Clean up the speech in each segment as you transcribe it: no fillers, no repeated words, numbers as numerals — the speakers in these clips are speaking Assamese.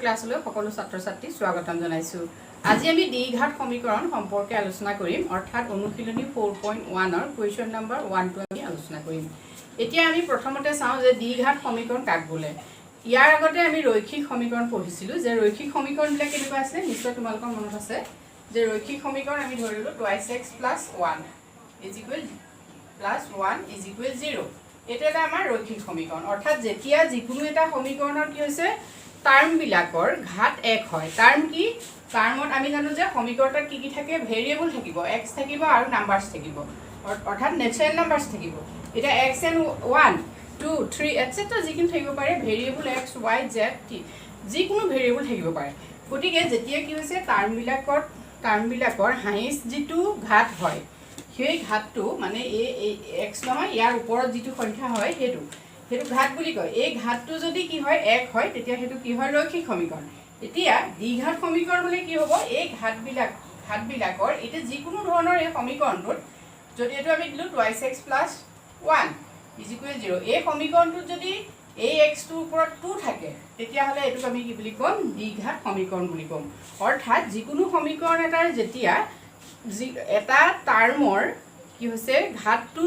ক্লাছলৈ সকলো ছাত্ৰ ছাত্ৰীক স্বাগতম জনাইছো। আজি আমি দ্বিঘাত সমীকৰণ সম্পৰ্কে আলোচনা কৰিম, অৰ্থাৎ অনুশীলনী 4.1 ৰ কুৱেশ্যন নম্বৰ 1 টো আমি আলোচনা কৰিম। এতিয়া আমি প্ৰথমতে চাওঁ যে দ্বিঘাত সমীকৰণ কাক বোলে। ইয়াৰ আগতে আমি ৰৈখিক সমীকৰণ পঢ়িছিলো যে ৰৈখিক সমীকৰণবিলাক কেনেকুৱা আছে, নিশ্চয় তোমালোকৰ মনত আছে যে ৰৈখিক সমীকৰণ আমি ধৰিলো 2x + 1 = 0। এটা এটা আমাৰ ৰৈখিক সমীকৰণ, অৰ্থাৎ যেতিয়া যিকোনো এটা সমীকৰণৰ কি হৈছে টাৰ্মবিলাকৰ ঘাত 1 হয়। টাৰ্ম কি? টাৰ্মত আমি জানো যে সমীকৰণত কি কি থাকে, ভেৰিয়েবল থাকিব, x থাকিব আৰু নাম্বাৰছ থাকিব, অৰ্থাৎ নেচাৰেল নাম্বাৰছ থাকিব। এটা x and 1 2 3 etc. যিকোনো থাকিব পাৰে, variable x y z t যিকোনো ভেৰিয়েবল থাকিব পাৰে। গতিকে যেতিয়া কি হৈছে টাৰ্মবিলাকৰ হাইয়েষ্ট যিটো ঘাত হয়, সেই ঘাতটো মানে এই x নহয়, ইয়াৰ ওপৰত যিটো সংখ্যা হয় সেইটো ঘাত বুলি কয়। এই ঘাতটো যদি কি হয় 1 হয়, তেতিয়া সেইটো কি হয় ৰৈখিক সমীকৰণ। এতিয়া দ্বিঘাত সমীকৰণ হ'লে কি হ'ব, এই ঘাতবিলাকৰ এতিয়া যিকোনো ধৰণৰ এই সমীকৰণটোত যদি এইটো আমি দিলোঁ 2x + 1 = 0, এই সমীকৰণটোত যদি এই xটোৰ ওপৰত 2 থাকে, তেতিয়াহ'লে এইটোক আমি কি বুলি ক'ম, দ্বিঘাত সমীকৰণ বুলি ক'ম। অৰ্থাৎ যিকোনো সমীকৰণ এটাৰ যেতিয়া এটা টাৰ্মৰ কি হৈছে ঘাতটো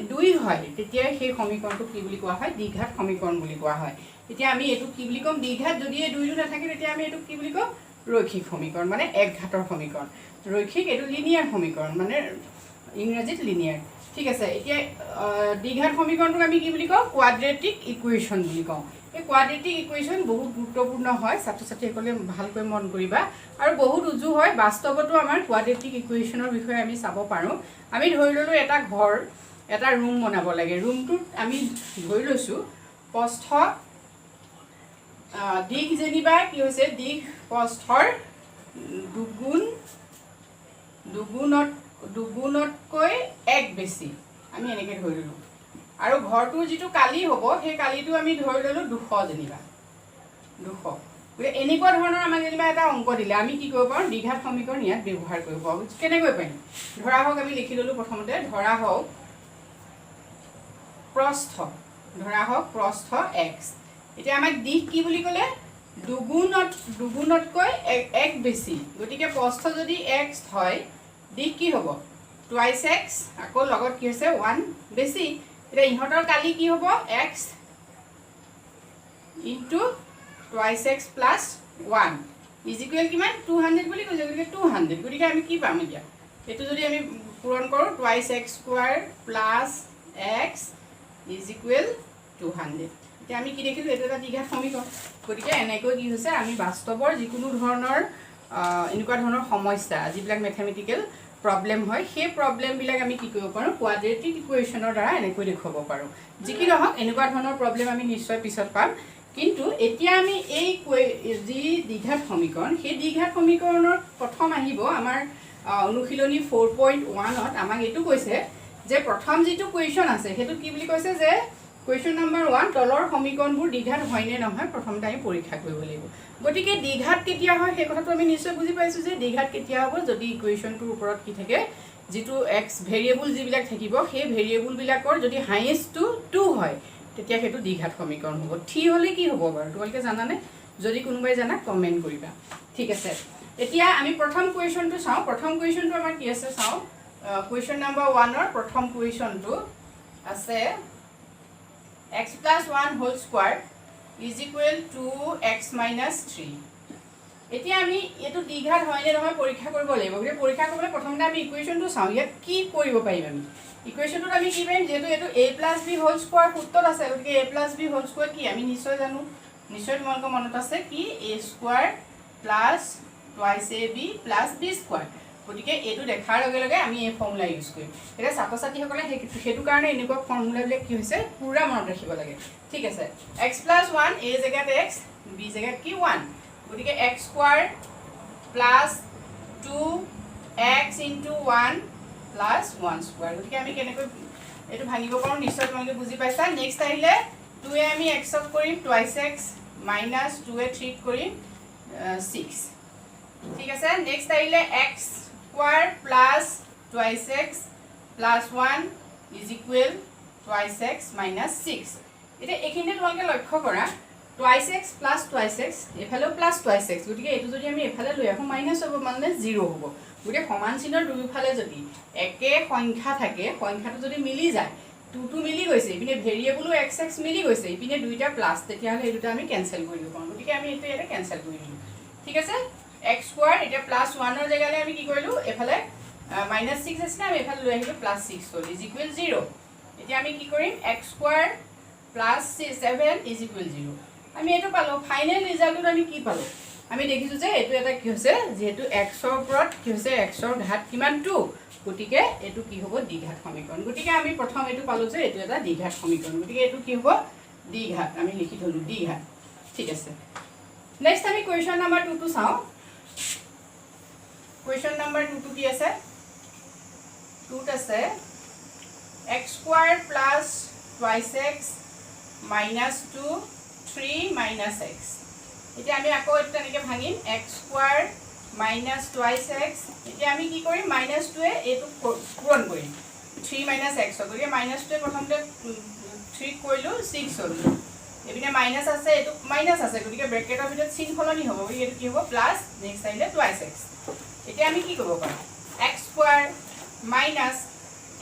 2 হয়, তেতিয়া সেই সমীকৰণটো কি বুলি কোৱা হয়, দ্বিঘাত সমীকৰণ বুলি কোৱা হয়। এতিয়া আমি এইটো কি বুলি ক'ম, দ্বিঘাত। যদি এই 2টো নাথাকে তেতিয়া আমি এইটো কি বুলি ক'ম, ৰৈখিক সমীকৰণ, মানে এক ঘাতৰ সমীকৰণ। ৰৈখিক এইটো লিনিয়াৰ সমীকৰণ, মানে ইংৰাজীত লিনিয়াৰ। ঠিক আছে। এতিয়া দ্বিঘাত সমীকৰণটোক আমি কি বুলি কওঁ, কোৱাড্ৰেটিক ইকুৱেশ্যন বুলি কওঁ। এই কোৱাড্ৰেটিক ইকুৱেশ্যন বহুত গুৰুত্বপূৰ্ণ হয়, ছাত্ৰ ছাত্ৰীসকলে ভালকৈ মন কৰিবা, আৰু বহুত উজু হয়। বাস্তৱতো আমাৰ কোৱাড্ৰেটিক ইকুৱেশ্যনৰ বিষয়ে আমি চাব পাৰোঁ। আমি ধৰি ল'লোঁ এটা ঘৰ, এটা ৰুম বনাব লাগে। ৰুমটোত আমি ধৰি লৈছোঁ প্ৰস্থ দিশ যেনিবা কি হৈছে, দিশ প্ৰস্থৰ দুগুণতকৈ 1 বেছি, আমি এনেকৈ ধৰি ল'লোঁ। আৰু ঘৰটোৰ যিটো কালি হ'ব, সেই কালিটো আমি ধৰি ল'লোঁ 200 যেনিবা 200। গতিকে এনেকুৱা ধৰণৰ আমাক যেনিবা এটা অংক দিলে, আমি কি কৰিব পাৰোঁ, দ্বিঘাত সমীকৰণ ইয়াত ব্যৱহাৰ কৰিব পাৰোঁ। কেনেকৈ পাৰিম? ধৰা হওক আমি লিখি ল'লোঁ প্ৰথমতে, ধৰা হওক প্ৰস্থ x। এতিয়া আমাক দিশ কি বুলি ক'লে, দুগুণতকৈ 1 বেছি। গতিকে প্ৰস্থ যদি x হয়, দিশ কি হ'ব 2x, আকৌ লগত কি হৈছে 1 বেছি। এতিয়া ইহঁতৰ কালি কি হ'ব, x × 2x + 1 = কিমান, 200 বুলি কৈছে। গতিকে 200। গতিকে আমি কি পাম এতিয়া, এইটো যদি আমি পূৰণ কৰোঁ, 2x² + x = 200। এতিয়া আমি কি দেখিলোঁ, এইটো এটা দ্বিঘাত সমীকৰণ। গতিকে এনেকৈ কি হৈছে, আমি বাস্তৱৰ যিকোনো ধৰণৰ এনেকুৱা ধৰণৰ সমস্যা, যিবিলাক মেথমেটিকেল প্ৰব্লেম হয়, সেই প্ৰব্লেমবিলাক আমি কি কৰিব পাৰোঁ, কোৱাড্ৰেটিক ইকুৱেশ্যনৰ দ্বাৰা এনেকৈ দেখুৱাব পাৰোঁ। যি কি নহওক, এনেকুৱা ধৰণৰ প্ৰব্লেম আমি নিশ্চয় পিছত পাম। কিন্তু এতিয়া আমি এই যি দ্বিঘাত সমীকৰণ, সেই দ্বিঘাত সমীকৰণৰ প্ৰথম আহিব আমাৰ অনুশীলনী 4.1ত আমাক এইটো কৈছে যে প্ৰথম যিটো কুৱেশ্যন আছে সেইটো কি বুলি কৈছে, যে কুৱেশ্যন নম্বৰ 1, তলৰ সমীকৰণবোৰ দ্বিঘাত হয়নে নহয় প্ৰথমতে আমি পৰীক্ষা কৰিব লাগিব। গতিকে দ্বিঘাত কেতিয়া হয় সেই কথাটো আমি নিশ্চয় বুজি পাইছোঁ, যে দ্বিঘাত কেতিয়া হ'ব, যদি ইকুৱেশ্যনটোৰ ওপৰত কি থাকে, যিটো x ভেৰিয়েবল যিবিলাক থাকিব, সেই ভেৰিয়েবলবিলাকৰ যদি হাইয়েষ্টটো 2 হয়, তেতিয়া সেইটো দ্বিঘাত সমীকৰণ হ'ব। হ'লে কি হ'ব বাৰু, তোমালোকে জানানে? যদি কোনোবাই জানা কমেণ্ট কৰিবা। ঠিক আছে। এতিয়া আমি প্ৰথম কুৱেশ্যনটো চাওঁ। প্ৰথম কুৱেশ্যনটো আমাৰ কি আছে চাওঁ। কুৱেশ্যন নম্বৰ 1ৰ প্ৰথম কুৱেশ্যনটো আছে x + 1² = x - 3। এতিয়া আমি এইটো দ্বিঘাত হয়নে নহয় পৰীক্ষা কৰিব লাগিব। গতিকে পৰীক্ষা কৰিবলৈ প্ৰথমতে আমি ইকুৱেশ্যনটো চাওঁ। ইয়াত কি কৰিব পাৰিম আমি, ইকুৱেশ্যনটোত আমি কি পাৰিম, যিহেতু এইটো a + b² সূত্ৰত আছে। গতিকে a + b² কি আমি নিশ্চয় জানো, নিশ্চয় তোমালোকৰ মনত আছে কি, a² + 2ab + b²। গতিকে এইটো দেখাৰ লগে লগে আমি এই ফৰ্মুলা ইউজ কৰিম। এতিয়া ছাত্ৰ ছাত্ৰীসকলে সেইটো কাৰণে এনেকুৱা ফৰ্মুলাবিলাক কি হৈছে পূৰা মনত ৰাখিব লাগে। ঠিক আছে। x + 1, a জেগাত x, b জেগাত কি 1। গতিকে x² + 2x × 1 + 1²। গতিকে আমি কেনেকৈ এইটো ভাঙিব পাৰোঁ নিশ্চয় তোমালোকে বুজি পাইছা। নেক্সট আহিলে 2 আমি x কৰিম 2x - 2 3 কৰিম 6। ঠিক আছে। নেক্সট আহিলে x² + 2x + 1 = 2x - 6। এতিয়া এইখিনিতে তোমালোকে লক্ষ্য কৰা twice x plus twice x এফালেও প্লাছ টুৱাইছ এক্স গতিকে এইটো যদি আমি এফালে লৈ আহোঁ মাইনাছ হ'ব মানে 0 হ'ব গতিকে সমান চিনৰ দুয়োফালে যদি একে সংখ্যা থাকে সংখ্যাটো যদি মিলি যায় টুটো মিলি গৈছে ইপিনে ভেৰিয়েবলো এক্স এক্স মিলি গৈছে ইপিনে দুইটা প্লাছ তেতিয়াহ'লে এই দুটা আমি কেঞ্চেল কৰি দিব পাৰোঁ গতিকে আমি এইটো ইয়াতে কেঞ্চেল কৰি দিলোঁ ঠিক আছে এক্স স্কোৱাৰ এতিয়া প্লাছ 1ৰ জেগালৈ আমি কি কৰিলোঁ এফালে মাইনাছ 6 আছিলে আমি এফালে লৈ আহিলোঁ প্লাছ 6 হ'ল ইজ ইকুৱেল 0 এতিয়া আমি কি কৰিম x square plus 7 is equal 0 আমি এইটো পালোঁ ফাইনেল ৰিজাল্টত আমি কি পালোঁ আমি দেখিছোঁ যে এইটো এটা কি হৈছে যিহেতু এক্সৰ ওপৰত কি হৈছে এক্সৰ ঘাত কিমান 2 গতিকে এইটো কি হ'ব দ্বিঘাত সমীকৰণ গতিকে আমি প্ৰথম এইটো পালোঁ যে এইটো এটা দ্বিঘাত সমীকৰণ গতিকে এইটো কি হ'ব দ্বিঘাত আমি লিখি থলোঁ দ্বিঘাত ঠিক আছে নেক্সট আমি কুৱেশ্যন নম্বৰ 2 টো চাওঁ কুৱেশ্যন নম্বৰ 2 টো কি আছে 2 ত আছে x square plus twice x minus 2 3 minus x এতিয়া আমি আকৌ এটা এনেকৈ ভাঙিম x square minus twice x এতিয়া আমি কি কৰিম minus 2 এইটো পূৰণ কৰিম 3 minus x গতিকে minus 2 প্ৰথমতে 3 কৰিলোঁ 6 হ'ল এপিনে মাইনাছ আছে এইটো মাইনাছ আছে গতিকে ব্ৰেকেটৰ ভিতৰত চিন সলনি হ'ব গতিকে এইটো কি হ'ব প্লাছ নেক্সট আহিলে টুৱাইছ এক্স এতিয়া আমি কি কৰিব পাৰোঁ এক্স স্কোৱাৰ মাইনাছ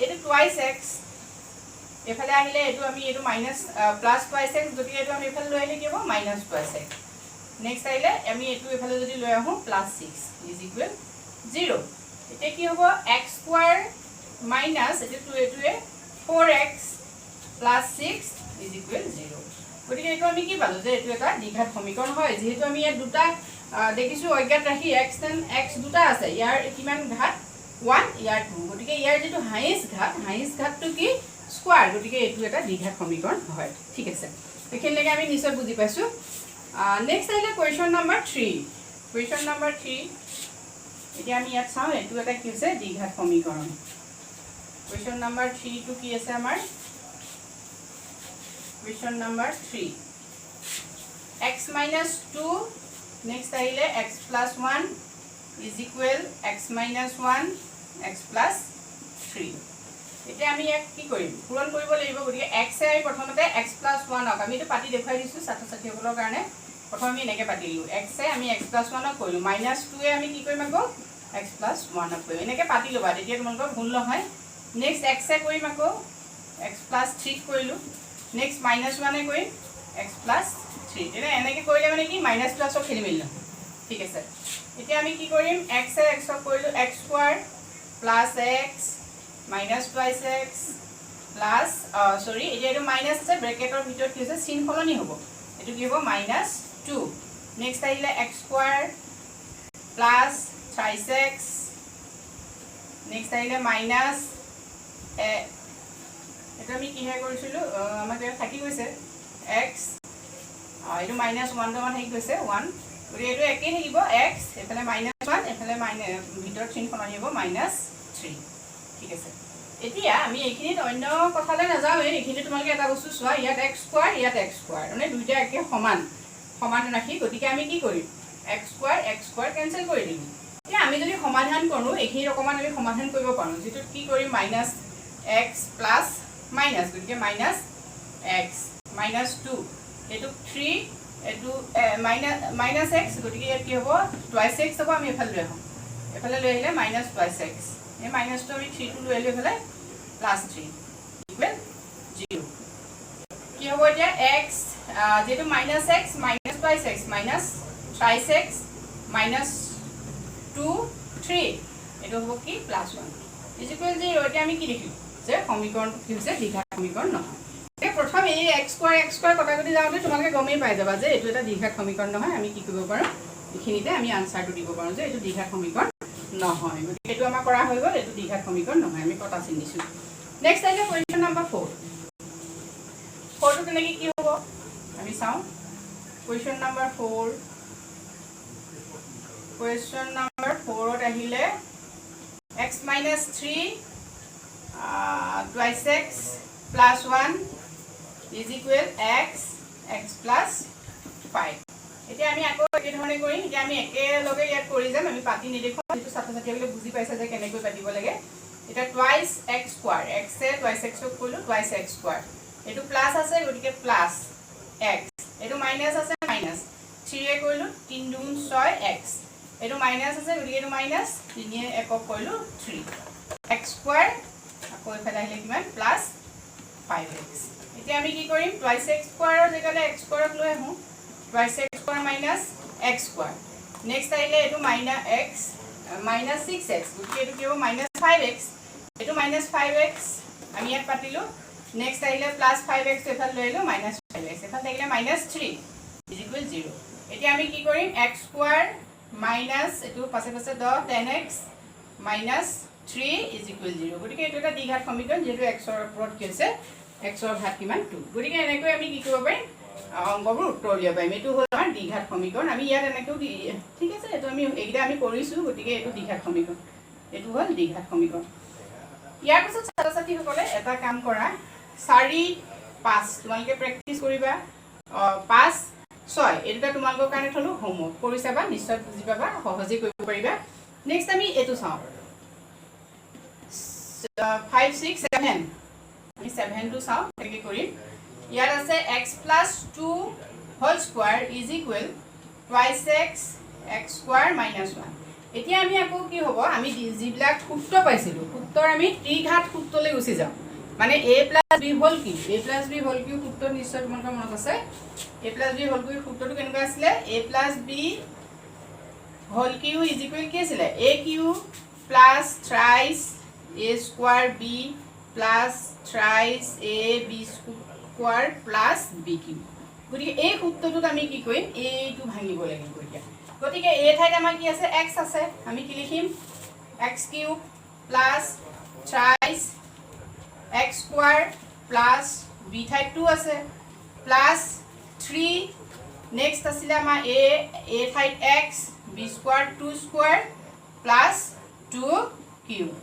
এইটো টুৱাইছ এক্স এফালে আহিলে এইটো আমি এইটো মাইনাছ প্লাছ টুৱাইছ এক্স গতিকে এইটো আমি এফালে লৈ আহিলে কি হ'ব মাইনাছ টুৱাইছ এক্স নেক্সট আহিলে আমি এইটো এফালে যদি লৈ আহোঁ প্লাছ 6 ইজ ইকুৱেল 0 এতিয়া কি হ'ব এক্স স্কোৱাৰ মাইনাছ এইটোৱে 4x প্লাছ 6 ইজ ইকুৱেল 0 গতিকে এইটো আমি কি পালোঁ যে এইটো এটা দ্বিঘাত সমীকৰণ হয় যিহেতু আমি ইয়াত দুটা দেখিছোঁ অজ্ঞাত ৰাখি এক্স এণ্ড এক্স দুটা আছে ইয়াৰ কিমান ঘাত 1 ইয়াৰ 2 গতিকে ইয়াৰ যিটো হাইয়েষ্ট ঘাতটো কি স্কোৱাৰ গতিকে এইটো এটা দ্বিঘাত সমীকৰণ হয় ঠিক আছে এইখিনিলৈকে আমি নিশ্চয় বুজি পাইছোঁ নেক্সট আহিলে কুৱেশ্যন নম্বৰ 3 এতিয়া আমি ইয়াত চাওঁ এইটো এটা কি হৈছে দ্বিঘাত সমীকৰণ কুৱেশ্যন নম্বৰ 3 টো কি আছে আমাৰ Question number 3 x minus 2 next আহিলে x plus 1 is equal x minus 1 x plus 3 এতিয়া আমি এক কি কৰিম পূৰণ কৰিব লাগিব গতিকে x এ প্ৰথমতে x plus 1 ক আমি এটা পাটি দেখাই দিছোঁ ছাত্ৰ ছাত্ৰীসকলৰ কাৰণে প্ৰথম আমি এনেকৈ পাতিলোঁ x এ আমি x plus 1 ক কৰিলোঁ minus 2 এ আমি কি কৰিম আকৌ x plus 1 ক কৰিম এনেকৈ পাতি ল'বা তেতিয়া তোমালোকৰ ভুল নহয় নেক্সট x এ কৰিম আকৌ x plus 3 কৰিলোঁ নেক্সট মাইনাছ 1 এ কৰিম x plus 3 তেনে এনেকৈ কৰিলে মানে কি মাইনাছ প্লাছৰ খেলি মেলি নহয় ঠিক আছে এতিয়া আমি কি কৰিম x এ x ক কৰিলোঁ x square plus x minus twice x plus সৰি এতিয়া এইটো মাইনাছ আছে ব্ৰেকেটৰ ভিতৰত কি হৈছে চিন সলনি হ'ব এইটো কি হ'ব -2 নেক্সট আহিলে x square plus 3x next আহিলে মাইনাছ এটা আমি কি হে কৰিছিলোঁ আমাক থাকি গৈছে x এইটো -1 মান থাকি গৈছে 1 গতিকে এইটো একেই থাকিব x এফালে -1 এফালে ভিতৰত চিন সলনি হ'ব -3 ঠিক আছে এতিয়া আমি এইখিনিত অন্য কথালৈ নাযাওঁ এইখিনি তোমালোকে এটা বস্তু চোৱা ইয়াত x স্কোৱাৰ ইয়াত x স্কোৱাৰ মানে দুইটা একে সমান ৰাখি গতিকে আমি কি কৰিম x স্কোৱাৰ কেঞ্চেল কৰি দিম এতিয়া আমি যদি সমাধান কৰোঁ এইখিনি অকণমান আমি সমাধান কৰিব পাৰোঁ যিটোত কি কৰিম -x প্লাছ মাইনাছ গতিকে -x -2 এইটো 3 এইটো -x গতিকে ইয়াত কি হ'ব টুৱাইছ x হ'ব আমি এফালে লৈ আহোঁ এফালে লৈ আহিলে -2x এই মাইনাছটো আমি 3 টো লৈ আহিলে এফালে +3 ইকুৱেল 0 কি হ'ব এতিয়া x যেটো -x -2x -3x -2 3 এইটো হ'ব কি +1 ইকুৱেল 0 এতিয়া আমি কি লিখিলোঁ যে সমীকৰণটো কি হৈছে দ্বিঘাত সমীকৰণ নহয় এই প্ৰথম এই x স্কোৱাৰ কটাকটি যাওঁতে তোমালোকে গমেই পাই যাবা যে এইটো এটা দ্বিঘাত সমীকৰণ নহয় আমি কি কৰিব পাৰোঁ এইখিনিতে আমি আনচাৰটো দিব পাৰোঁ যে এইটো দ্বিঘাত সমীকৰণ নহয় গতিকে এইটো আমাৰ কৰা হৈ গ'ল এইটো দ্বিঘাত সমীকৰণ নহয় আমি কটা চিন দিছোঁ নেক্সট আহিলে কুৱেশ্যন নম্বৰ 4 টো তেনেকৈ কি হ'ব আমি চাওঁ কুৱেশ্যন নম্বৰ 4 ত আহিলে x minus 3 twice x plus 1 is equal x plus 5 এতিয়া আমি আকৌ এই ধৰণে কৰিম এতিয়া আমি একেলগে ইয়াত কৰি যাম আমি পাতি নেদেখোঁ যেটো ছাত্ৰ ছাত্ৰীসকলে বুজি পাইছে যে কেনেকৈ পাতিব লাগে এটা টুৱাইছ x স্কোৱাৰ x এ টুৱাইছ x ক কৰিলোঁ টুৱাইছ x স্কোৱাৰ এইটো প্লাছ আছে গতিকে প্লাছ x এইটো মাইনাছ আছে মাইনাছ 3 কৰিলোঁ 3 2 6 x এইটো মাইনাছ আছে গতিকে এইটো মাইনাছ 3 একক কৰিলোঁ 3 x স্কোৱাৰ আকৌ এইফালে আহিলে কিমান প্লাছ 5x এতিয়া আমি কি কৰিম টুৱাইছ x স্কোৱাৰৰ জেগালৈ x স্কোৱাৰক লৈ আহোঁ twice x square minus x square next আহিলে এইটো মাইনাছ x মাইনাছ 6x গতিকে এইটো কি হ'ব মাইনাছ 5x এইটো মাইনাছ 5x আমি ইয়াত পাতিলোঁ নেক্সট আহিলে প্লাছ 5x এফালে লৈ আহিলোঁ মাইনাছ 5x এফালে থাকিলে মাইনাছ 3 ইজ ইকুৱেল 0 এতিয়া আমি কি কৰিম x স্কোৱাৰ মাইনাছ এইটো পাছে পাছে 10x মাইনাছ 3 ইজ ইকুৱেল 0 গতিকে এইটো এটা দ্বিঘাত সমীকৰণ যেহেতু xৰ ওপৰত কি আছে xৰ ঘাত কিমান 2 গতিকে এনেকৈ আমি কি কৰিব পাৰিম অংকবোৰ উত্তৰ উলিয়াব পাৰিম এইটো হ'ল আমাৰ দ্বিঘাত সমীকৰণ আমি ইয়াত এনেকৈও ঠিক আছে এইটো আমি এইকেইটা আমি কৰিছোঁ গতিকে এইটো দ্বিঘাত সমীকৰণ এইটো হ'ল দ্বিঘাত সমীকৰণ ইয়াৰ পিছত ছাত্ৰ ছাত্ৰীসকলে এটা কাম কৰা 4 5 তোমালোকে প্ৰেক্টিছ কৰিবা 5 6 এই দুটা তোমালোকৰ কাৰণে থলোঁ হোমৱৰ্ক কৰি চাবা নিশ্চয় বুজি পাবা সহজে কৰিব পাৰিবা নেক্সট আমি এইটো চাওঁ 5 6 7 আমি 7 টো চাওঁ এনেকৈ কৰিম ইয়াত আছে x plus 2 whole square is equal twice x square minus 1 এতিয়া আমি আকৌ কি হ'ব আমি যিবিলাক সূত্ৰ পাইছিলোঁ সূত্ৰৰ আমি ত্ৰিঘাত সূত্ৰলৈ গুচি যাওঁ মানে a plus b whole cube a plus b whole cube সূত্ৰ নিশ্চয় তোমালোকৰ মনত আছে a plus b whole cube সূত্ৰটো কেনেকুৱা আছিলে a plus b whole cube is equal কি আছিলে a cube plus thrice a square b plus thrice a b square plus b cube গতিকে এই সূত্ৰটোত আমি কি কৰিম এইটো ভাঙিব লাগিব এতিয়া গতিকে এই ঠাইত আমাৰ কি আছে x আছে আমি কি লিখিম x cube plus thrice x square plus b ঠাইত 2 আছে plus 3 নেক্সট আছিলে আমাৰ a ঠাইত x b square 2 square plus 2 cube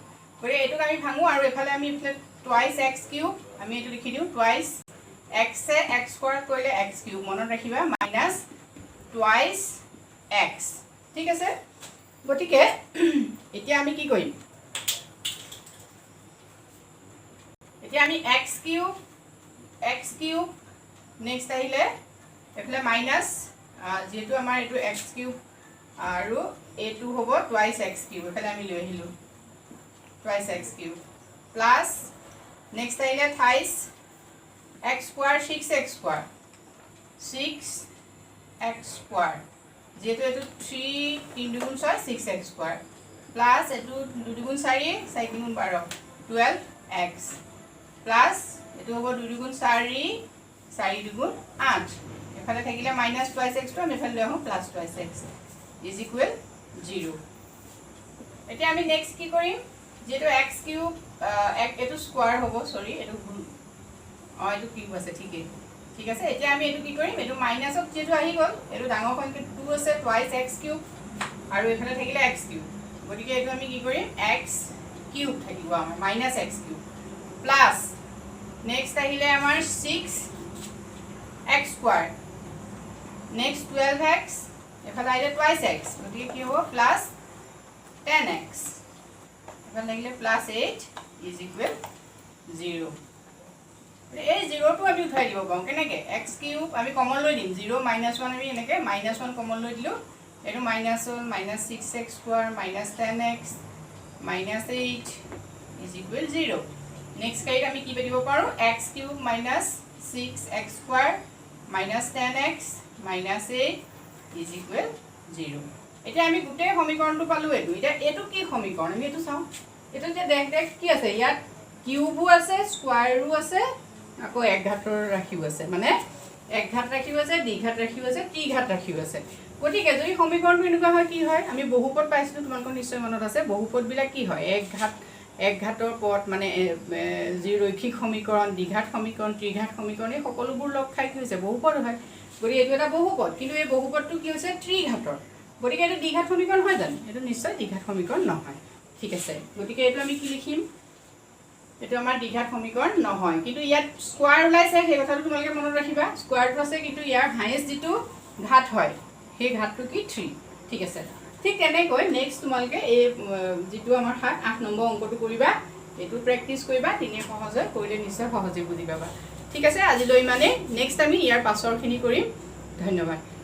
গতিকে এইটোক আমি ভাঙো আৰু এফালে আমি twice x cube আমি এইটো লিখি দিওঁ twice x से x स्क्वायर কৰিলে x কিউব মনত ৰাখিবা মাইনাস টুৱাইস x ঠিক আছে গটিকে এতিয়া আমি কি কৰিম এতিয়া আমি x কিউব নেক্সট আহিলে এফালে মাইনাস যেটো আমাৰ এটো x কিউব আৰু এটো হ'ব টুৱাইস x কিউব এফালে আমি লৈ আহিলো twice x cube plus next আহিলে থাইস x square 6x square 6x square যেহেতু এটো 3 3 দুগুণ 6 6x square প্লাস এটো 2 দুগুণ 4 4 দুগুণ 12 12x প্লাস এটো হ'ব 2 দুগুণ 4 4 দুগুণ 8 এফালে থাকিলে মাইনাস টুৱাইস x টো আমি এফালে লৈ আহো plus twice x is equal 0 এতিয়া আমি নেক্সট কি কৰিম যেটো x কিউব এটো স্কয়াৰ হ'ব সৰি এটো এটো কিউব আছে ঠিক আছে এতিয়া আমি এটো কি কৰিম এটো মাইনাসত যেটো আহি গল এটো ডাঙৰ সংখ্যা 2 আছে টুৱাইস x কিউব আৰু এফালে থাকিলে x কিউব গতিকে এটো আমি কি কৰিম x কিউব থাকিব আমাৰ minus x cube plus next আহিলে আমাৰ 6x স্কয়াৰ নেক্সট 12x এফালে আহিলে টুৱাইস x গতিকে কি হ'ব প্লাস 10x এফালে লাগিলে প্লাস 8 ইজ ইকুৱেল 0 এই 0 টো আমি উঠাই দিব পাওঁ কেনেকে x কিউব আমি কমন লৈ দিম 0 -1 আমি এনেকে -1 কমন লৈ দিলো এটো -1 -6x square -10x -8 is equal 0 next kite আমি কি পেদিব পাৰো x cube -6x square -10x -8 is equal 0 এতিয়া আমি গুটেই সমীকৰণটো পালো এটো এটা এটো কি সমীকৰণ আমি এটো চাও এটো যে দেখ কি আছে ইয়াত কিউবও আছে স্কয়াৰও আছে আকৌ এক ঘাতৰ ৰাখিও আছে মানে এক ঘাত ৰাখিও আছে দ্বি ঘাত ৰাখিও আছে ত্ৰি ঘাত ৰাখিও আছে গতিকে যদি সমীকৰণটো এনেকুৱা হয় কি হয় আমি বহুপদ পাইছিলো তোমালোকৰ নিশ্চয় মনত আছে বহুপদ বিলাক কি হয় এক ঘাতৰ পদ মানে যি ৰৈখিক সমীকৰণ দ্বি ঘাত সমীকৰণ ত্ৰি ঘাত সমীকৰণ এই সকলোবোৰ লগ খাই কি হৈছে বহুপদ হয় গতিকে এইটো এটা বহুপদ কিন্তু এই বহুপদটো কি হৈছে ত্ৰি ঘাতৰ গতিকে এইটো দ্বি ঘাত সমীকৰণ হয় জানো এইটো নিশ্চয় দ্বি ঘাত সমীকৰণ নহয় ঠিক আছে গতিকে এইটো আমি কি লিখিম এটো আমাৰ দ্বিঘাত সমীকৰণ নহয় কিন্তু ইয়াত স্কয়াৰ ওলাইছে সেই কথাটো তোমালোকে মনত ৰাখিবা স্কয়াৰটো আছে কিন্তু ইয়াৰ হাইয়েস্ট যেটো ঘাত হয় সেই ঘাতটো কি 3 ঠিক আছে ঠিক তেনেকৈ নেক্সট তোমালোকে এই যেটো আমাৰ 8 নম্বৰ অংকটো কৰিবা এটো প্ৰেক্টিস কৰিবা তিনে সহজে কৰিলে নিশ্চয় সহজে বুজি পাবা ঠিক আছে আজিলৈ মানে নেক্সট আমি ইয়াৰ পাছৰখিনি কৰিম ধন্যবাদ।